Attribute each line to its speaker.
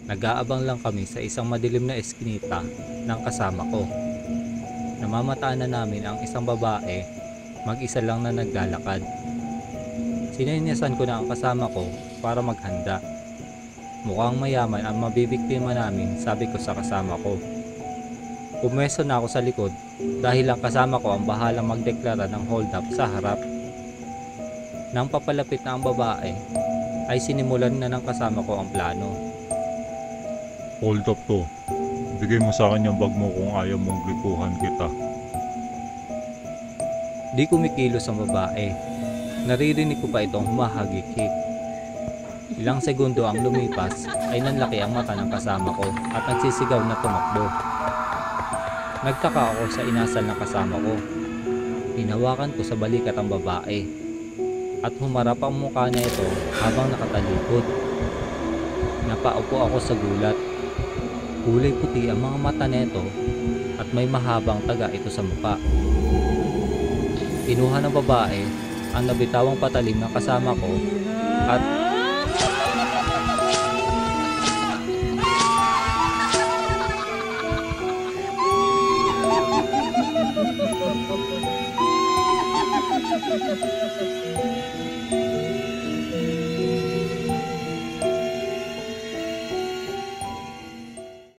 Speaker 1: Nag-aabang lang kami sa isang madilim na eskinita ng kasama ko. Namamataan na namin ang isang babae, mag-isa lang na naglalakad. Sininyasan ko na ang kasama ko para maghanda. Mukhang mayaman ang mabibiktima namin, sabi ko sa kasama ko. Pumwesto na ako sa likod dahil ang kasama ko ang bahalang magdeklara ng hold up sa harap. Nang papalapit na ang babae, ay sinimulan na ng kasama ko ang plano.
Speaker 2: Hold up to. Bigay mo sa akin yung bag mo kung ayaw mong gripuhan kita.
Speaker 1: Di kumikilos ang babae. Naririnig ko pa itong humahagik-hik. Ilang segundo ang lumipas ay nanlaki ang mata ng kasama ko at nagsisigaw na tumakbo. Nagtaka ako sa inasal ng kasama ko. Hinawakan ko sa balikat ang babae at humarap ang mukha niya ito habang nakatalikod. Napaupo ako sa gulat. Kulay puti ang mga mata nito at may mahabang taga ito sa mukha. Kinuha ng babae ang nabitawang patalim ng kasama ko at